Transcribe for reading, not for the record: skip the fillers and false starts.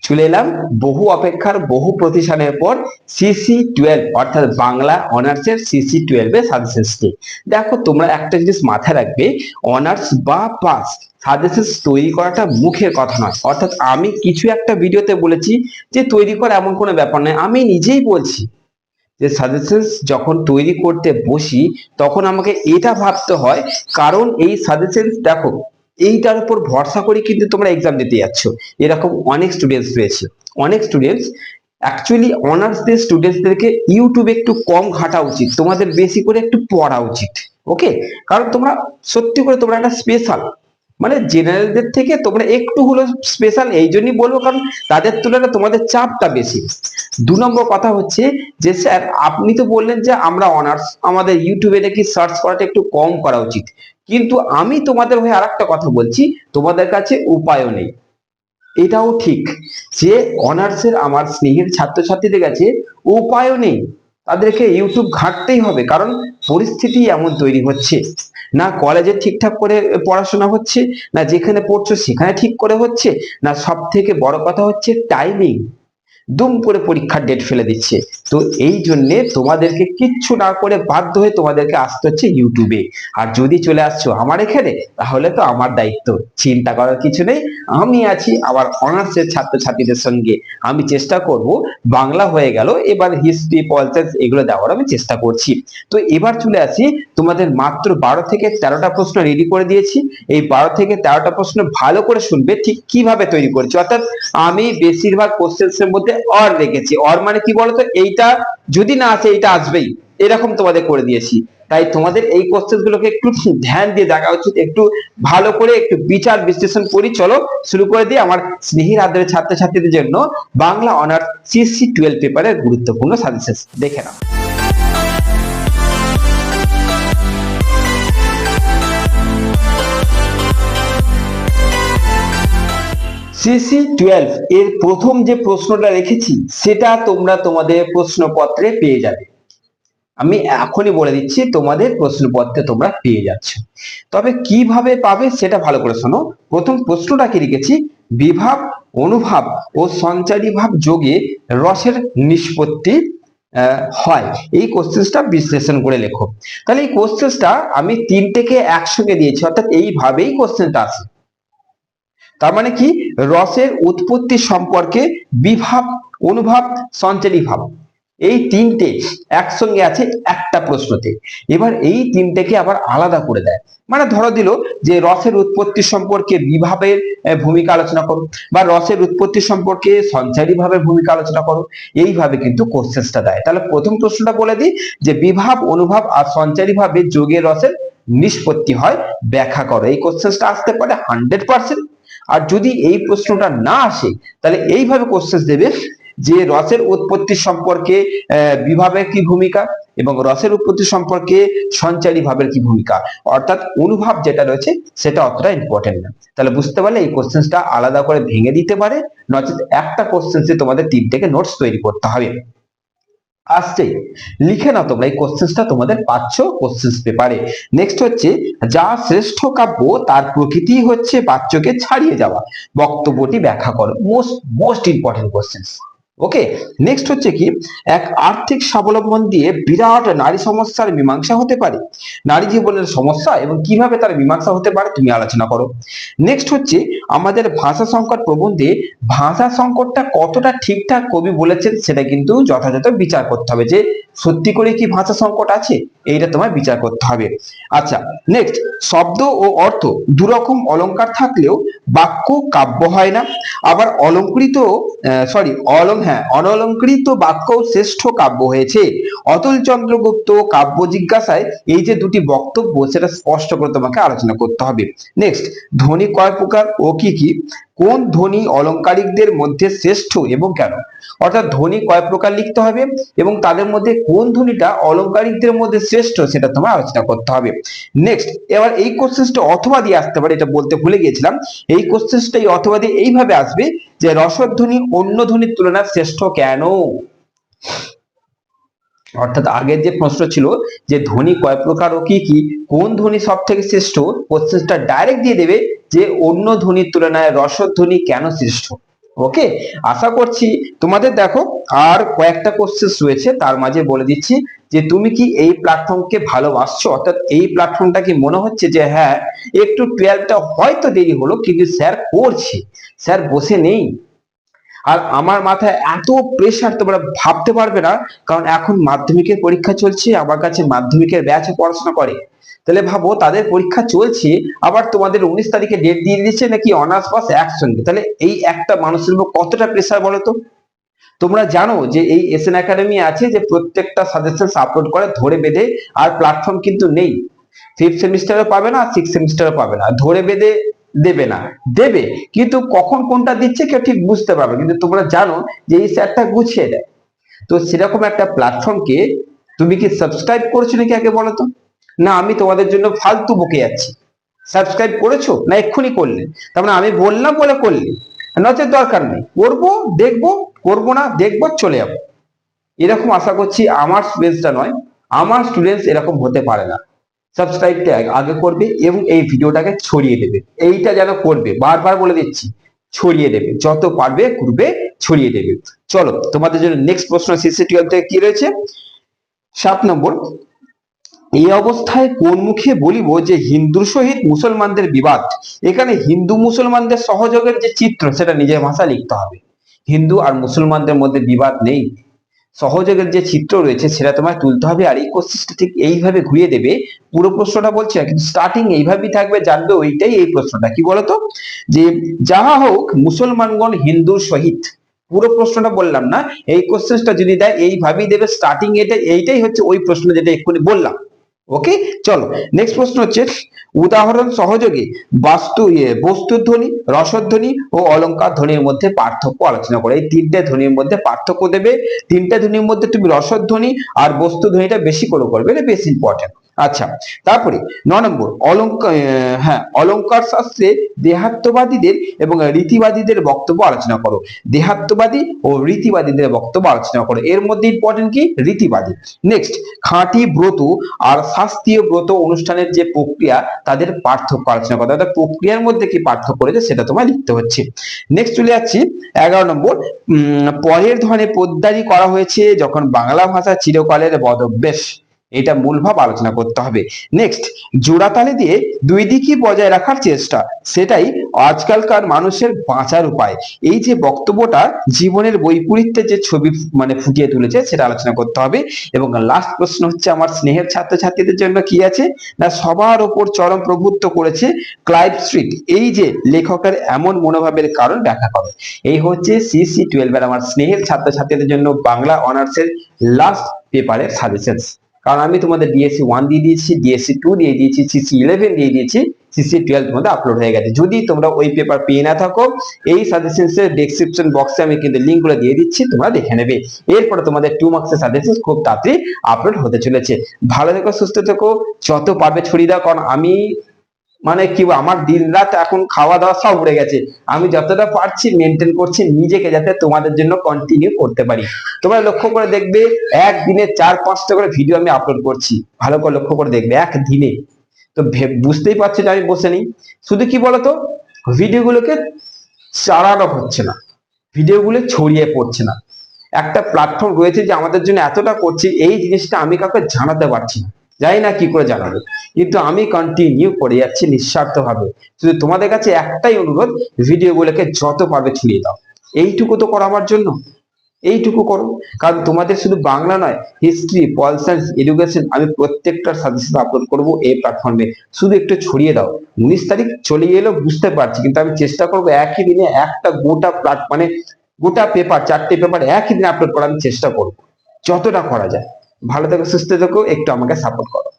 চলে এলাম বহু অপেক্ষার বহু প্রতিষ্ঠানের পর CC12 অর্থাৎ বাংলা অনার্সের CC12 এর সাজেশনস। দেখো তোমরা একটা জিনিস মাথায় রাখবে, অনার্স বা পাস সাজেশনস তৈরি করাটা মুখের কথা নয়। অর্থাৎ আমি কিছু একটা ভিডিওতে বলেছি যে তৈরি করা এমন কোনো ব্যাপার নয়, আমি নিজেই বলছি যে সাজেশনস যখন তৈরি করতে বসি তখন আমাকে এটা ভাবতে হয়, কারণ এই সাজেশনস দেখো এইটার উপর ভরসা করে কিন্তু তোমরা এক্সাম দিতে যাচ্ছ। এরকম অনেক স্টুডেন্টস রয়েছে, অনেক স্টুডেন্টস অ্যাকচুয়ালি অনার্সদের স্টুডেন্টসদেরকে ইউটিউবে একটু কম ঘাটা উচিত, তোমাদের বেশি করে একটু পড়া উচিত। ওকে, কারণ তোমরা সত্যি করে তোমরা একটা স্পেশাল, মানে জেনারেলদের থেকে তোমরা একটু হলো স্পেশাল। এই জন্যই বলবো কারণ তাদের তুলনায় তোমাদের চাপটা বেশি। 2 নম্বর কথা হচ্ছে যে স্যার আপনি তো বললেন যে আমরা অনার্স, আমাদের ইউটিউবে নাকি সার্চ করাটা একটু কম করা উচিত, কিন্তু আমি তোমাদের হয়ে আরেকটা কথা বলছি, তোমাদের কাছে উপায়ও নেই। এটাও ঠিক যে অনার্সের আমার স্নেহের ছাত্রছাত্রীদের কাছে উপায়ও নেই, তাদেরকে ইউটিউব ঘাঁটতেই হবে, কারণ পরিস্থিতি এমন তৈরি হচ্ছে, না কলেজে ঠিকঠাক করে পড়াশোনা হচ্ছে, না যেখানে পড়ছো সেখানে ঠিক করে হচ্ছে, না সব থেকে বড় কথা হচ্ছে টাইমিং, দুম করে পরীক্ষার ডেট ফেলে দিচ্ছে। তো এই জন্যে তোমাদেরকে কিচ্ছু না করে বাধ্য হয়ে তোমাদেরকে আসতে হচ্ছে ইউটিউবে। আর যদি চলে আসছো আমার এখানে, তাহলে তো আমার দায়িত্ব, চিন্তা করার কিছু নেই। আমি আছি আমার অনার্সের ছাত্রছাত্রীদের সঙ্গে, আমি চেষ্টা করব। বাংলা হয়ে গেল, এবার হিস্ট্রি পলিটিক্স এগুলো দেওয়ার আমি চেষ্টা করছি। তো এবার চলে আসি, তোমাদের মাত্র 12 থেকে 13টা প্রশ্ন রেডি করে দিয়েছি। এই 12 থেকে 13টা প্রশ্ন ভালো করে শুনবে ঠিক কিভাবে তৈরি করছি। অর্থাৎ আমি বেশিরভাগ কোশ্চেন্স এর মধ্যে অর রেখেছি। অর মানে কি বলতো, এইটা যদি না আসে এইটা আসবেই, এরকম তোমাদের করে দিয়েছি। তাই তোমাদের এই কোশ্চেন গুলোকে একটু ধ্যান দিয়ে দেখা উচিত, একটু ভালো করে একটু বিচার বিশ্লেষণ করি। চলো শুরু করে দিই আমার স্নেহির আদরের ছাত্রছাত্রীদের জন্য বাংলা অনার্স CC12 পেপারের গুরুত্বপূর্ণ সাজেশন দেখে নাও। CC12 এর প্রথম যে প্রশ্নটা রেখেছি সেটা তোমরা তোমাদের প্রশ্নপত্রে পেয়ে যাবে। আমি এখনই বলে দিচ্ছি তোমাদের প্রশ্নপত্রে তোমরা পেয়ে যাচ্ছ, তবে কিভাবে পাবে সেটা ভালো করে শোনো। প্রথম প্রশ্নটা কি লিখেছি, বিভাব অনুভাব ও সঞ্চারী ভাব যোগে রসের নিষ্পত্তি হয়, এই কোশ্চেনটা বিশ্লেষণ করে লেখো। তাহলে এই কোশ্চেনটা আমি 3টেকে একসঙ্গে দিয়েছি, অর্থাৎ এইভাবেই কোশ্চেনটা আসে। তার মানে কি, রসের উৎপত্তি সম্পর্কে বিভাব অনুভাব সঞ্চারী ভাব, এই 3টে একসঙ্গে আছে একটা প্রশ্নতে। এবার এই 3টেকে আবার আলাদা করে দেয়, মানে ধরো দিল যে রসের উৎপত্তি সম্পর্কে বিভাবের ভূমিকা আলোচনা করো, বা রসের উৎপত্তি সম্পর্কে সঞ্চারী ভাবের ভূমিকা আলোচনা করো, এইভাবে কিন্তু কোশ্চেনটা দেয়। তাহলে প্রথম প্রশ্নটা বলে দিই যে বিভাব অনুভাব আর সঞ্চারী ভাবে যোগে রসের নিষ্পত্তি হয়, ব্যাখ্যা করো। এই কোশ্চেনটা আসতে পারে 100%। আর যদি এই প্রশ্নটা না আসে, তাহলে এইভাবে কোশ্চেন দেবে যে রসের উৎপত্তি সম্পর্কে বিভাবের কি ভূমিকা, এবং রসের উৎপত্তি সম্পর্কে সঞ্চারী ভাবের কি ভূমিকা, অর্থাৎ অনুভাব যেটা রয়েছে সেটা অতটা ইম্পর্টেন্ট না। তাহলে বুঝতে পারলে এই কোশ্চেনটা আলাদা করে ভেঙে দিতে পারে, নচেত একটা কোশ্চেন্সে তোমাদের 3টেকে নোটস তৈরি করতে হবে। আসছে, লিখে নাও তোমরা, এই কোশ্চেনটা তোমাদের পাচ্ছ কোশ্চেন পেপারে। নেক্সট হচ্ছে, যা শ্রেষ্ঠ কাব্য তার প্রকৃতি হচ্ছে বাচ্চকে ছাড়িয়ে যাওয়া, বক্তব্যটি ব্যাখ্যা করো। Most important question. Okay, next হচ্ছে কি, এক আর্থিক স্বাবলম্বন দিয়ে বিরাট নারী সমস্যার মীমাংসা হতে পারে, নারী জীবনের সমস্যা এবং কিভাবে তার মীমাংসা হতে পারে তুমি আলোচনা করো। নেক্সট হচ্ছে, আমাদের ভাষা সংকট প্রবন্ধে ভাষা সংকটটা কতটা ঠিকঠাক কবি বলেছেন সেটা কিন্তু যথাযথ বিচার করতে হবে, যে সত্যি করে কি ভাষা সংকট আছে, এইটা তোমায় বিচার করতে হবে। আচ্ছা, নেক্সট, শব্দ ও অর্থ দুরকম অলংকার থাকলেও বাক্য কাব্য হয় না, আবার অনলঙ্কৃত বাক্য শ্রেষ্ঠ কাব্য হয়েছে। অতুল চন্দ্রগুপ্ত কাব্য জিজ্ঞাসায় এই যে দুটি বক্তব্য সেটা স্পষ্ট করে তোমাকে আলোচনা করতে হবে। নেক্সট, ধ্বনি কয় প্রকার ও কি কি, কোন ধ্বনি অলংকারিকদের মধ্যে শ্রেষ্ঠ এবং কেন, অর্থাৎ ধ্বনি কয় প্রকার লিখতে হবে এবং তাদের মধ্যে কোন ধ্বনিটা অলংকারিকদের মধ্যে শ্রেষ্ঠ সেটা তোমার আলোচনা করতে হবে। নেক্সট, এবার এই কোশ্চেনটা অথবা দিয়ে আসতে পারে, এটা বলতে ভুলে গিয়েছিলাম। এই কোশ্চেনটা অথবা দিয়ে এইভাবে আসবে যে রসধ্বনি অন্য ধ্বনির তুলনায় শ্রেষ্ঠ কেন, অর্থাৎ আগের যে প্রশ্ন ছিল যে ধ্বনি কয় প্রকার ও কি কি, কোন ধ্বনি সব থেকে শ্রেষ্ঠ, কোশ্চেনটা ডাইরেক্ট দিয়ে দেবে যে অন্য ধ্বনির তুলনায় রসধ্বনি কেন শ্রেষ্ঠ। ওকে, আশা করছি তোমাদের দেখো আর কয়েকটা কোশ্চেন রয়েছে, তার মাঝে বলে দিচ্ছি যে তুমি কি এই প্ল্যাটফর্মকে ভালোবাসছো, অর্থাৎ এই প্ল্যাটফর্মটা কি মনে হচ্ছে যে হ্যাঁ একটু 12টা হয়তো দেরি হলো কিন্তু স্যার করছে, স্যার বসে নেই। আর আমার মাথায় এত প্রেসার তোমরা ভাবতে পারবে না, কারণ এখন মাধ্যমিকের পরীক্ষা চলছে, আমার কাছে মাধ্যমিকের ব্যাচে পড়াশোনা করে। তাহলে ভাবো তাদের পরীক্ষা চলছে, আবার তোমাদের 19 তারিখে ডেট দিয়ে দিচ্ছে নাকি অনার্স পাস একসঙ্গে, তাহলে এই একটা মানুষের উপর কতটা প্রেসার বলো তো। তোমরা জানো যে এই এসএন একাডেমি আছে যে প্রত্যেকটা সাজেশন আপলোড করে ধরে বেঁধে, আর প্ল্যাটফর্ম কিন্তু নেই, 5th সেমিস্টারও পাবে না, 6th সেমিস্টারও পাবে না, ধরে বেঁধে দেবে না, দেবে কিন্তু কখন কোনটা দিচ্ছে কেউ ঠিক বুঝতে পারবে, কিন্তু তোমরা জানো যে এই স্যারটা গুছিয়ে দেয়। তো সেরকম একটা প্ল্যাটফর্মকে তুমি কি সাবস্ক্রাইব করেছো নাকি আগে বলো তো? না আমি তোমাদের জন্য ফালতু বকে যাচ্ছি? সাবস্ক্রাইব করেছো না এক্ষুনি করলে? তার মানে আমি বললাম বলে করলে, নচেত দরকার নেই, করবো দেখবো, করবো না দেখবো চলে যাবো, এরকম আশা করছি আমার স্টুডেন্টসটা নয়, আমার স্টুডেন্টস এরকম হতে পারে না। সাবস্ক্রাইবটা আগে করবে এবং এই ভিডিওটাকে ছড়িয়ে দেবে, এইটা যেন করবে, বারবার বলে দিচ্ছি, ছড়িয়ে দেবে, যত পারবে করবে, ছড়িয়ে দেবে। চলো তোমাদের জন্য নেক্সট প্রশ্ন সিসি 12 থেকে কি রয়েছে, 7 নম্বর, এই অবস্থায় কোন মুখে বলিব যে হিন্দুর সহিত মুসলমানদের বিবাদ। এখানে হিন্দু মুসলমানদের সহযোগের যে চিত্র সেটা নিজের ভাষা লিখতে হবে, হিন্দু আর মুসলমানদের মধ্যে বিবাদ নেই, সহযোগের যে চিত্র রয়েছে সেটা তোমায় তুলতে হবে। আর এই কোশ্চেনটা ঠিক এইভাবে ঘুরিয়ে দেবে, পুরো প্রশ্নটা বলছি না কিন্তু স্টার্টিং এইভাবেই থাকবে, জানবে ওইটাই এই প্রশ্নটা কি বলতো, যে যাহা হোক মুসলমানগণ হিন্দুর সহিত, পুরো প্রশ্নটা বললাম না, এই কোশ্চেনটা যদি দেয় এইভাবেই দেবে, স্টার্টিং এইটাই হচ্ছে ওই প্রশ্ন যেটা এক্ষুনি বললাম। ওকে, চলো নেক্সট প্রশ্ন হচ্ছে, উদাহরণ সহযোগে বস্তুধ্বনি, রসধ্বনি ও অলংকার ধ্বনির মধ্যে পার্থক্য আলোচনা করে। এই তিনটে ধ্বনির মধ্যে পার্থক্য দেবে, তিনটে ধ্বনির মধ্যে তুমি রসধ্বনি আর বস্তু ধ্বনিটা বেশি করে করবে, এটা বেশি ইম্পর্টেন্ট। আচ্ছা, তারপরে 9 নম্বর, অলংকার শাস্ত্রে দেহাত্মবাদীদের এবং রীতিবাদীদের বক্তব্য আলোচনা করো। দেহাত্মবাদী ও রীতিবাদীদের বক্তব্য আলোচনা করো, এর মধ্যে ইম্পর্টেন্ট কি, রীতিবাদী। নেক্সট, খাঁটি ব্রত আর শাস্ত্রীয় ব্রত অনুষ্ঠানের যে প্রক্রিয়া তাদের পার্থক্য আলোচনা করো, অর্থাৎ প্রক্রিয়ার মধ্যে কি পার্থক্য রয়েছে সেটা তোমায় লিখতে হচ্ছে। নেক্সট চলে যাচ্ছি 11 নম্বর, পরের ধরনের পোদ্দারি করা হয়েছে যখন বাংলা ভাষা চিরকালের বদভ্যাস, এটা মূল ভাব আলোচনা করতে হবে। নেক্সট, জোড়াতালি দিয়ে দুই দিকই বজায় রাখার চেষ্টা, সেটাই আজকালকার মানুষের বাঁচার উপায়। এই যে বক্তব্যটা জীবনের বৈপরীত্যের যে ছবি মানে ফুটিয়ে তুলেছে সেটা আলোচনা করতে হবে। এবং লাস্ট প্রশ্ন হচ্ছে আমার স্নেহের ছাত্রছাত্রীদের জন্য কি আছে না, সবার ওপর চরম প্রভুত্ব করেছে ক্লাইভ স্ট্রিট, এই যে লেখকের এমন মনোভাবের কারণ ব্যাখ্যা করো। এই হচ্ছে সিসি 12 এর আমার স্নেহের ছাত্রছাত্রীদের জন্য বাংলা অনার্সের লাস্ট পেপারের সাজেশনস। কারণ আমি তোমাদের ডিএসসি 1 দিয়ে দিয়েছি, ডিএসসি 2 দিয়ে দিয়েছি, সিসি 11 দিয়ে দিয়েছি, সিসি 12 মধ্যে আপলোড হয়ে গেছে। যদি তোমরা ওই পেপার পেয়ে না থাকো, এই সাজেশনস এর ডেসক্রিপশন বক্সে আমি কিন্তু লিঙ্কগুলো দিয়ে দিচ্ছি, তোমরা দেখে নেবে। এরপরে তোমাদের 2 মার্কসের সাজেশন খুব তাড়াতাড়ি আপলোড হতে চলেছে। ভালো থেকো, সুস্থ থেকো, যত পারবে ছড়িয়ে দাও, কারণ আমি মানে কি আমার দিন রাত এখন খাওয়া দাওয়া সব উড়ে গেছে, আমি যতটা পারছি মেনটেন করছি নিজেকে যাতে তোমাদের জন্য কন্টিনিউ করতে পারি। তোমরা লক্ষ্য করে দেখবে একদিনে 4-5টা করে ভিডিও আমি আপলোড করছি, ভালো করে লক্ষ্য করে দেখবে একদিনে। তো বুঝতেই পারছো যে আমি বসে নেই, শুধু কি বলতো ভিডিওগুলোকে চালানো হচ্ছে না, ভিডিওগুলো ছড়িয়ে পড়ছে না। একটা প্ল্যাটফর্ম রয়েছে যে আমাদের জন্য এতটা করছে, এই জিনিসটা আমি কাউকে জানাতে পারছি না, জানি না কি করে জানাবো, কিন্তু আমি কন্টিনিউ করে যাচ্ছি নিঃস্বার্থ ভাবে। শুধু তোমাদের কাছে একটাই অনুরোধ, ভিডিওগুলোকে যত পারবে ছড়িয়ে দাও, এইটুকু তো করো আমার জন্য, এইটুকু করো। কারণ তোমাদের শুধু বাংলা নয়, হিস্ট্রি, পল সায়েন্স, এডুকেশন, আমি প্রত্যেকটার সাজেশন আপলোড করবো এই প্ল্যাটফর্মে, শুধু একটু ছড়িয়ে দাও। 19 তারিখ চলে এলো বুঝতে পারছি, কিন্তু আমি চেষ্টা করবো একই দিনে একটা গোটা মানে গোটা পেপার, 4টে পেপার একই দিনে আপলোড করার আমি চেষ্টা করবো, যতটা করা যায়। ভালো থেকো, সুস্থ থেকো, একটু আমাকে সাপোর্ট করো।